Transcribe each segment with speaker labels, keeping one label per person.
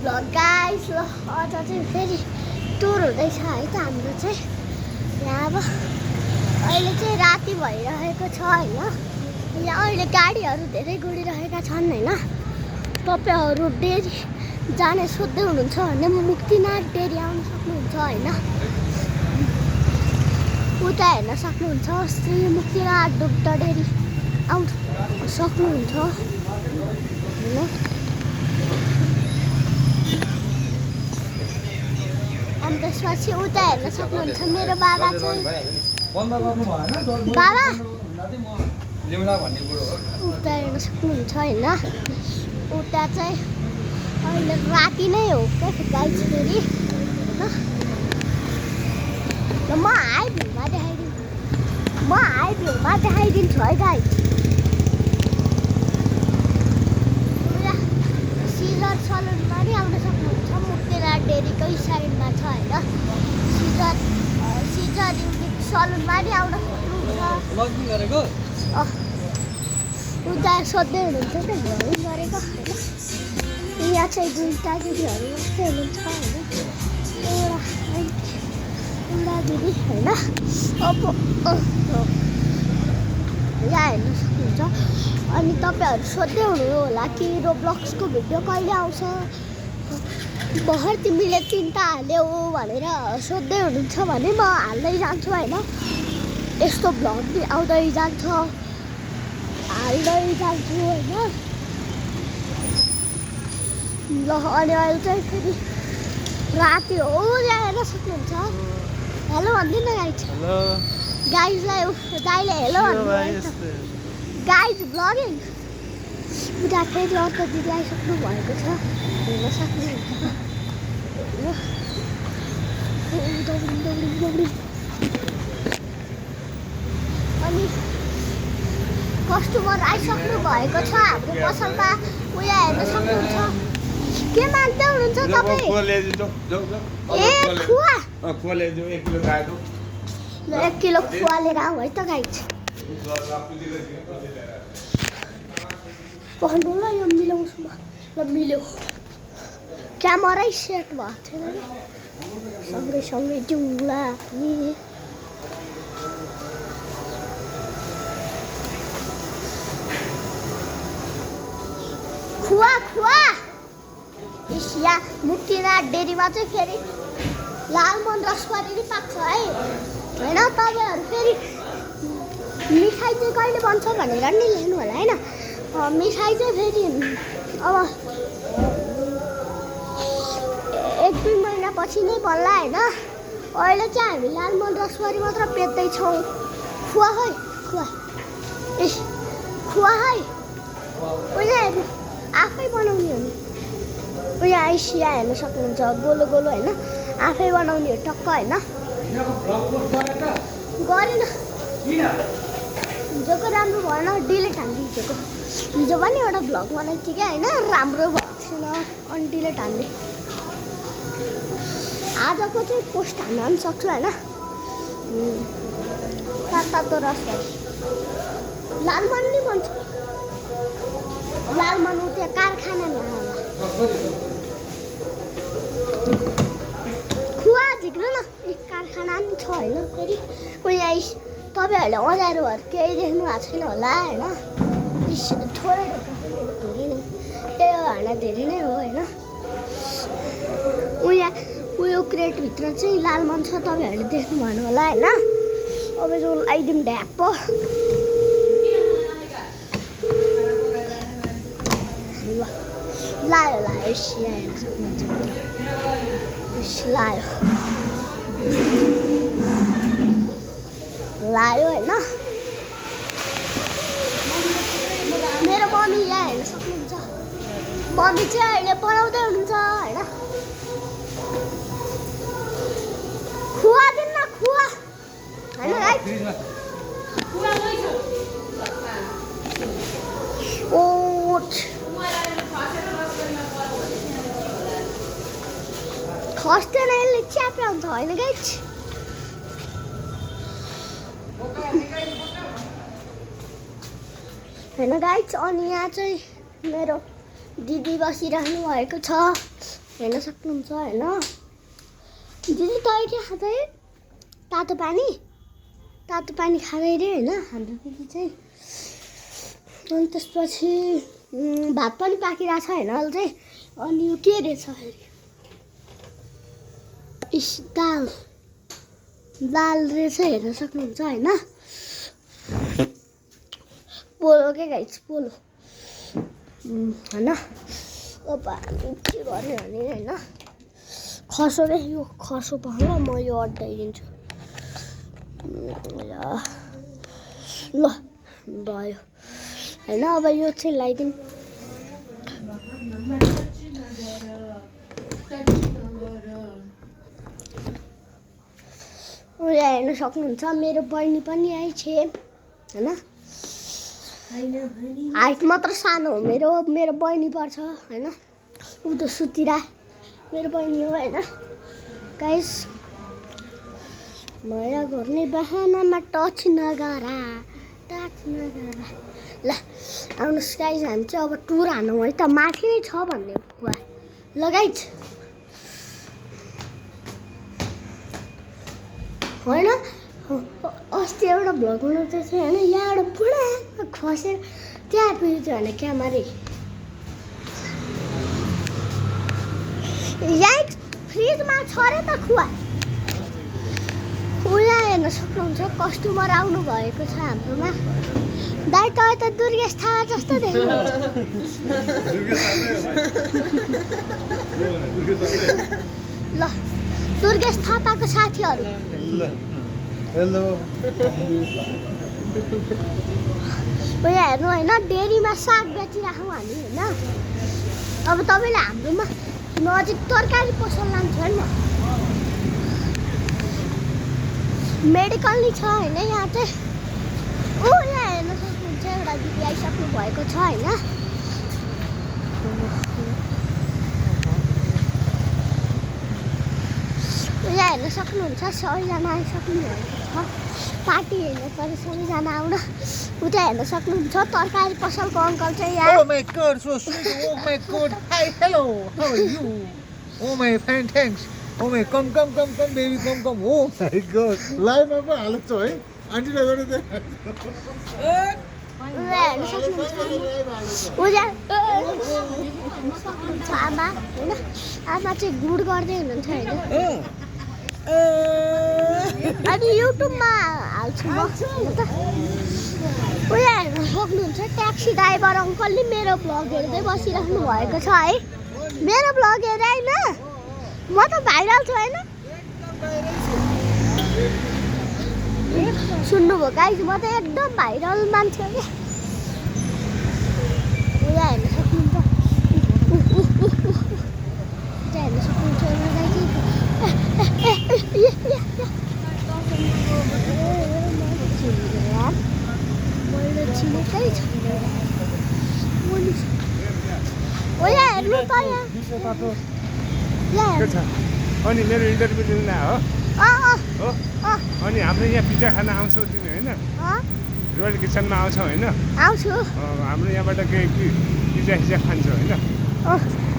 Speaker 1: ल गाइस ल अझ चाहिँ फेरि टुर हुँदैछ है त हाम्रो चाहिँ यहाँ अब अहिले चाहिँ राति भइरहेको छ होइन। यहाँ अहिले गाडीहरू धेरै गुडिरहेका छन् होइन। तपाईँहरू डेरी जाने सोध्दै हुनुहुन्छ भने मुक्तिनाथ डेरी आउन सक्नुहुन्छ होइन। उता हेर्न सक्नुहुन्छ श्री मुक्तिनाथ दुग्ध डेरी आउनु सक्नुहुन्छ होइन। अनि त्यसपछि उता हेर्न सक्नुहुन्छ मेरो बाबा चाहिँ बाबा उता हेर्न सक्नुहुन्छ होइन। उता चाहिँ अहिले राति नै हो क्या गाइस फेरि होइन। म हाई भ्यूमा देखाइदिन्छु है गाइस। सिजर सलुनमा नि आउन सक्नुहुन्छ मुक्तिनाथ डेरीकै साइडमा छ होइन। सिजर युनिक सलुनमा नि आउन सक्नुहुन्छ। उता सोध्दै हुनुहुन्छ क्या भ्लगिङ गरेको होइन। यहाँ चाहिँ दुईवटा दिदीहरू मात्रै हुनुहुन्छ होइन। एउटा दिदी होइन। अब यहाँ हेर्न सक्नुहुन्छ। अनि तपाईँहरू सोध्दै हुनु होला कि रोब्लक्सको भिडियो कहिले आउँछ भर्खर तिमीले 3टा हाल्यौ भनेर सोध्दै हुनुहुन्छ भने म हाल्दै जान्छु होइन। यस्तो भ्लग आउँदै जान्छ हाल्दै जान्छु होइन। ल अनि अहिले चाहिँ फेरि राति हो यहाँ हेर्न सक्नुहुन्छ। हेलो भनिदिनु गाइज गाइजलाई दाइले हेलो भन्नु गाइज भ्लगिङ। उता फेरि अर्को दिदी आइसक्नु भएको छ हेर्न सक्नुहुन्छ। अनि कस्टमर आइसक्नु भएको छ हाम्रो पसलमा उयो हेर्न सक्नुहुन्छ। के माग्दै हुनुहुन्छ तपाईँ? ए खुवा 1 किलो खुवा लिएर आऊ है त गाइज। भन्नु ल यो मिलाउँछु म। ल मिल्यो क्यामेरै सेट भएको थिएन नि सँगै जाउँला नि। खुवा यहाँ मुक्तिनाथ डेरीमा चाहिँ फेरि लालमोहन रसबारी नि पाक्छ है होइन। तपाईँहरू फेरि मिठाई चाहिँ कहिले बन्छ भनेर नि लेख्नु होला होइन। मिठाई चाहिँ फेरि अब 1-2 महिनापछि नै बन्ला होइन। अहिले चाहिँ हामी लालमोहन रसबारी मात्र बेच्दैछौँ। खुवा है उयो हेर्नु आफै बनाउने हो नि। उयो आइसिया हेर्न सक्नुहुन्छ गोलो होइन आफै बनाउने हो टक्क होइन। गरेन हिजोको राम्रो भएन डिलेट हाल्नु। हिजो पनि एउटा भ्लग बनाएको थिएँ क्या होइन राम्रो भएको थिएन अनि डिलेट हाल्ने। आजको चाहिँ पोस्ट हाल्न पनि सक्छु होइन। तातो रसबारी लालमोहन नि बन्छ। लालमोहन त्यहाँ कारखानामा खुवा झिक्नु न एक कारखाना पनि छ होइन। फेरि उयो तपाईँहरूले अँध्यारोहरू केही देख्नु भएको छैन होला होइन। थोरै धेरै नै त्यही भएर धेरै नै हो होइन। उयो क्रेटभित्र चाहिँ लालमोहन छ तपाईँहरूले देख्नु भएन होला होइन। अब जो लगाइदिउँ ढ्याप्प लायो सिया हेर्न सक्नुहुन्छ। लायो होइन। मेरो मम्मी यहाँ हेर्न सक्नुहुन्छ। मम्मी चाहिँ अहिले बनाउँदै हुनुहुन्छ होइन। खुवा दिन्न खुवा होइन ओठ खस्दैन यसले च्याप्रा हुन्छ होइन गाइज। होइन गाइज अनि यहाँ चाहिँ मेरो दिदी बसिरहनु भएको छ हेर्न सक्नुहुन्छ होइन। दिदी तै के खाँदै? तातो पानी खाँदै रे होइन हाम्रो दिदी चाहिँ। अनि त्यसपछि भात पनि पाकिरहेको छ होइन अहिले चाहिँ। अनि यो के रहेछ दाल रहेछ हेर्न सक्नुहुन्छ होइन। पोलो के गाइस पोलो होइन। अब हामी के गर्ने होइन खसो रे यो खसो पाउँला म यो अड्डाइदिन्छु ल भयो होइन। अब यो चाहिँ लगाइदिउँ। हेर्न सक्नुहुन्छ मेरो बहिनी पनि आइछ होइन। हाइट मात्र सानो हो मेरो बहिनी पर्छ होइन। ऊ त सुतिरा मेरो बहिनी हो होइन। गाइस माया गर्ने बहानामा टच नगरा ल आउनुहोस् गाइस हामी चाहिँ अब टुर हानौँ है त। माथि नै छ भन्ने कुरा ल गाइस होइन। अस्ति एउटा भ्लग बनाउँदै थियो होइन। यहाँबाट पुरा खसेर त्यहाँ पुगेको थियो होइन क्यामेरा। यहाँ फ्रिजमा छ रे त खुवा। उहाँ हेर्न सक्नुहुन्छ कस्टमर आउनु भएको छ हाम्रोमा। दाइ तपाईँ त दुर्गेश थापा जस्तो देख्नुहुन्छ। ल दुर्गेश थापाको साथीहरू
Speaker 2: हेलो
Speaker 1: उयो हेर्नु होइन। डेरीमा साग बेचिराखौँ हामी होइन। अब तपाईँले हाम्रोमा नजिक तरकारी पसल लान्छ होइन। मेडिकल नि छ होइन यहाँ चाहिँ। यहाँ हेर्न सक्नुहुन्छ एउटा दिदी आइसक्नु भएको छ होइन। यहाँ हेर्न सक्नुहुन्छ सबैजना आइसक्नु भएको छ। पार्टी हेर्नु पऱ्यो सबैजना आउन। उता हेर्न सक्नुहुन्छ तरकारी पसलको अङ्कल चाहिँ यहाँ।
Speaker 2: Oh my god, so sweet. Oh my god. Hi, hello. How are you? Oh my fine, thanks. Oh my, come, baby, come. Oh my god. Live मा पो हालत छ है। आन्टी लगेर त
Speaker 1: हेर्न सक्नुहुन्छ आमा होइन। आमा चाहिँ गुड गर्दै हुनुहुन्छ होइन। अनि युट्युबमा हाल्छु म त। उयो हेर्न सक्नुहुन्छ ट्याक्सी ड्राइभर अङ्कलले मेरो भ्लग हेर्दै बसिराख्नु भएको छ है। मेरो भ्लग हेरेँ होइन म त भाइरल छु होइन। सुन्नुभयो गाइस म त एकदम भाइरल मान्छे हो क्या। उयो हेर्न सक्नुहुन्छ हेर्न सक्नुहुन्छ मैले चिनेकै छैन। उयो हेर्नु त यहाँ
Speaker 2: अनि मेरो इन्टरभ्यु दिनु हो। हो अनि हाम्रो यहाँ पिज्जा खान आउँछौ तिमी होइन। रोयल किचनमा आउँछौ होइन।
Speaker 1: आउँछु
Speaker 2: हाम्रो यहाँबाट के पिज्जा खान्छौ होइन।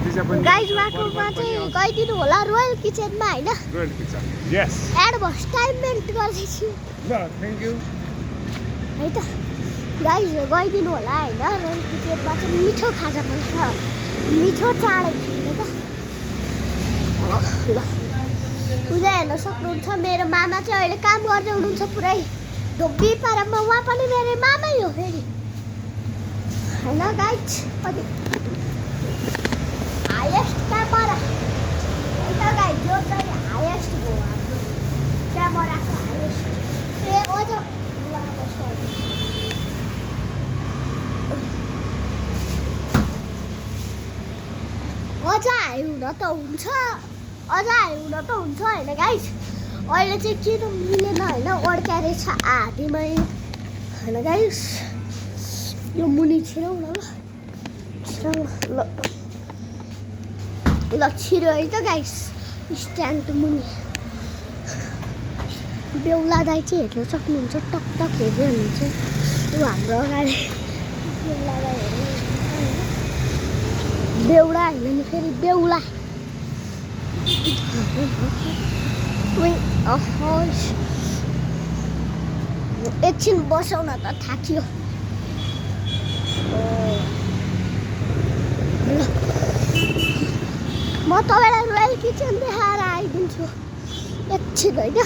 Speaker 2: पिज्जा पनि
Speaker 1: गाइस बाटोमा चाहिँ गइदिनु होला रोयल किचनमा होइन।
Speaker 2: रोयल किचन यस
Speaker 1: एडभर्टाइजमेन्ट गर्दैछु
Speaker 2: ल थ्याङ्क यू
Speaker 1: है त। गाइस गइदिनु होला होइन। रोयल किचनमा चाहिँ मिठो खाजा पाउँछ। मिठो चाँडै खाने त ल। पूजा हेर्न सक्नुहुन्छ मेरो मामा चाहिँ अहिले काम गर्दै हुनुहुन्छ पुरै धोबी पारामा। उहाँ पनि मेरो मामै हो फेरि होइन गाइस। अनि हाइएस्ट क्यामेरा है त गाइस जो चाहिँ हाइएस्ट हो हाम्रो क्यामेराको हाइएस्ट। ए अझ हाई हुन त हुन्छ। अझ हाई हुन त हुन्छ होइन गाइस। अहिले चाहिँ किन मिलेन होइन। अड्क्या रहेछ हातीमै होइन गाइस। यो मुनि छिरौँ न ल छिरो है त गाइस। स्ट्यान्ड मुनि बेहुला दाइ चाहिँ हेर्न सक्नुहुन्छ। टकटक हेर्दै हुनुहुन्छ ऊ हाम्रो अगाडि। बेहुला होइन नि फेरि बेहुला एकछिन बसौँ न त थाकियो म तपाईँलाई रोयल किचन देखाएर आइदिन्छु एकछिन होइन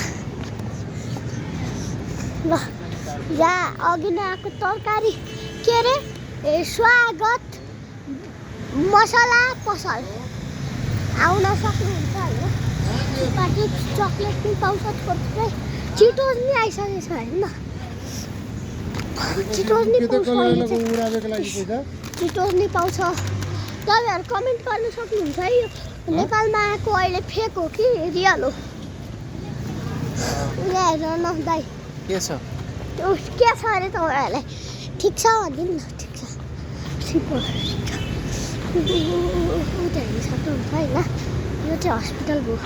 Speaker 1: ल यहाँ अघि नै आएको तरकारी के अरे स्वागत मसला पसल आउन सक्नुहुन्छ होइन प्याकेट चक्लेट पनि पाउँछ थोरै चिटोज नि आइसकेको छ होइन चिटोज नि पाउँछ तपाईँहरू कमेन्ट गर्न सक्नुहुन्छ है यो नेपालमा आएको अहिले फेक हो कि रियल हो हेर न दाइ
Speaker 3: के छ
Speaker 1: त्यो के छ अरे तपाईँहरूलाई ठिक छ भनिदिनु न ठिक छ उता हेर्नु सक्नुहुन्छ होइन यो चाहिँ हस्पिटल भयो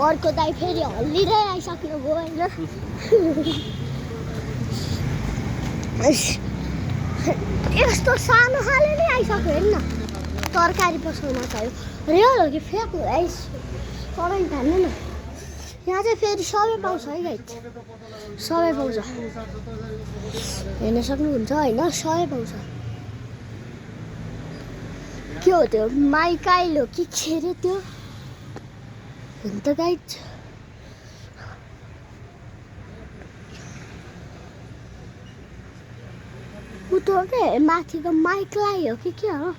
Speaker 1: अर्को दाइ फेरि हल्लिँदै आइसक्नु भयो होइन यस्तो सानो खाले नै आइसक्यो हेर्नु न तरकारी पसलमा त रियल हो कि फेक हो गाइस कमेन्ट हाल्नु न यहाँ चाहिँ फेरि सबै पाउँछ है गाइस सबै पाउँछ हेर्न सक्नुहुन्छ होइन सबै पाउँछ के हो त्यो माइकाइल हो कि के अरे त्यो हुन त गाइस उतो के माथिको माइकलाई हो कि के हो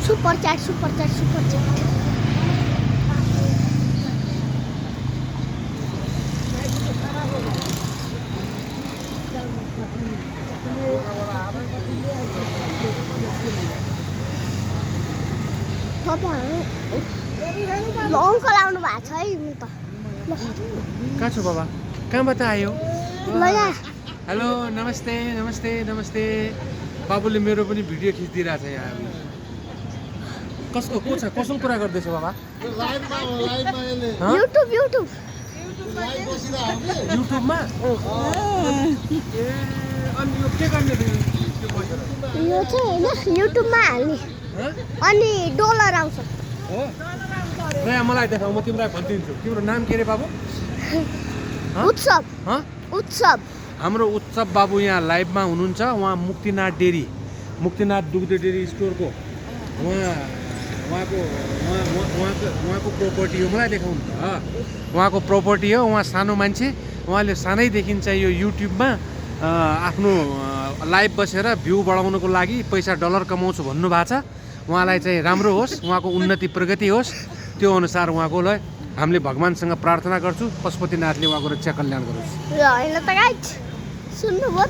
Speaker 1: सुपर च्याट तपाईँहरू अङ्कल आउनु भएको छ है म त
Speaker 3: कहाँ छु बाबा कहाँबाट आयो
Speaker 1: ल यहाँ
Speaker 3: हेलो नमस्ते नमस्ते नमस्ते बाबुले मेरो पनि भिडियो खिचिदिरहेछ यहाँ कसको को छ कसको कुरा गर्दैछ बाबा
Speaker 1: युट्युब
Speaker 3: युट्युबमा ए अनि यो के गर्ने
Speaker 1: यो चाहिँ होइन युट्युबमा हाल्ने अनि डलर आउँछ
Speaker 3: हो र मलाई देखाऊ म तिमीलाई भनिदिन्छु तिम्रो नाम के रे बाबु
Speaker 1: उत्सव
Speaker 3: हाम्रो उत्सव बाबु यहाँ लाइभमा हुनुहुन्छ उहाँ मुक्तिनाथ दुग्ध डेरी स्टोरको उहाँको प्रोपर्टी हो मलाई देखाउनु त उहाँको प्रोपर्टी हो उहाँ सानो मान्छे उहाँले सानैदेखि चाहिँ यो युट्युबमा आफ्नो लाइभ बसेर भ्यू बढाउनको लागि पैसा डलर कमाउँछु भन्नुभएको छ उहाँलाई चाहिँ राम्रो होस् उहाँको उन्नति प्रगति होस् त्यो अनुसार उहाँकोलाई हामीले भगवान्सँग प्रार्थना गर्छु पशुपतिनाथले उहाँको रक्षा कल्याण गरोस्
Speaker 1: ल होइन त गाइस सुन्नुभयो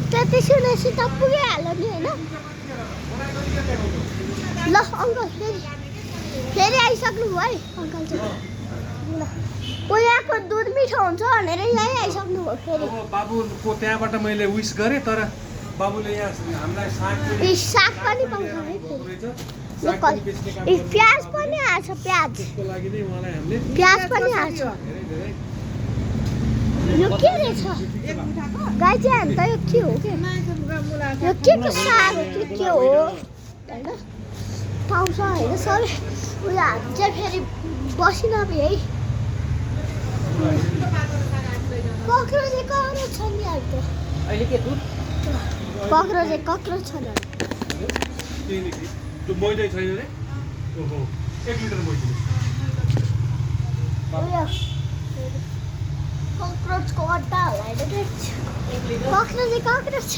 Speaker 1: त्यति सुनेपछि त पुगिहाल्यो नि होइन ल अङ्कल फेरि आइसक्नु भयो है अङ्कल चाहिँ ल यहाँको दुध मिठो हुन्छ भनेर यहीँ आइसक्नु भयो फेरि
Speaker 3: बाबुको त्यहाँबाट मैले विस गरेँ तर बाबुले यहाँ हामीलाई
Speaker 1: साग पनि पाउँछ है प्याज पनि आएको छ प्याज पनि आएको छ यो के रहेछ गाई चाहिँ हामी त यो के हो यो के को साग हो के हो होइन पाउँछ होइन सबै उयो हामी चाहिँ फेरि बसिनभए है कक्रोच छ नि अहिले
Speaker 3: अहिले के दुध
Speaker 1: कक्रोच छ नि
Speaker 3: त्यो मैदै छैन रे ओहो 1 लिटर मैदै
Speaker 1: कक्रोचको अड्डा होला कक्रोच छ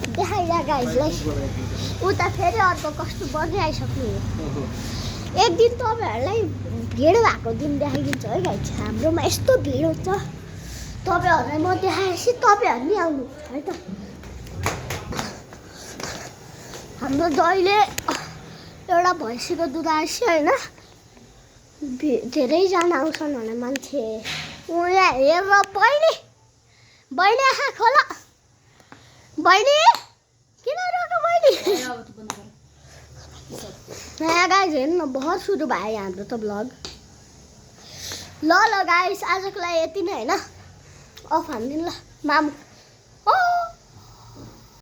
Speaker 1: देखाइरा गाइजलाई उता फेरि अर्को कस्तो बढ्दै आइसक्नु हो एक दिन तपाईँहरूलाई भिड भएको दिन देखाइदिन्छु है गाइज हाम्रोमा यस्तो भिड हुन्छ तपाईँहरूलाई म देखाएपछि तपाईँहरू नि आउनु है त हाम्रो जहिले एउटा भैँसीको दुध आएपछि होइन धेरैजना आउँछन् भने मान्छे उहाँ हेरेर बहिनी आँखा खोला बहिनी किन रोक्नु बहिनी नयाँ गाइज हेर्नु न बहुत सुरु भयो हाम्रो त ब्लग ल गाइस आजको लागि यति नै हैन अफ हान्दिनु ल मामु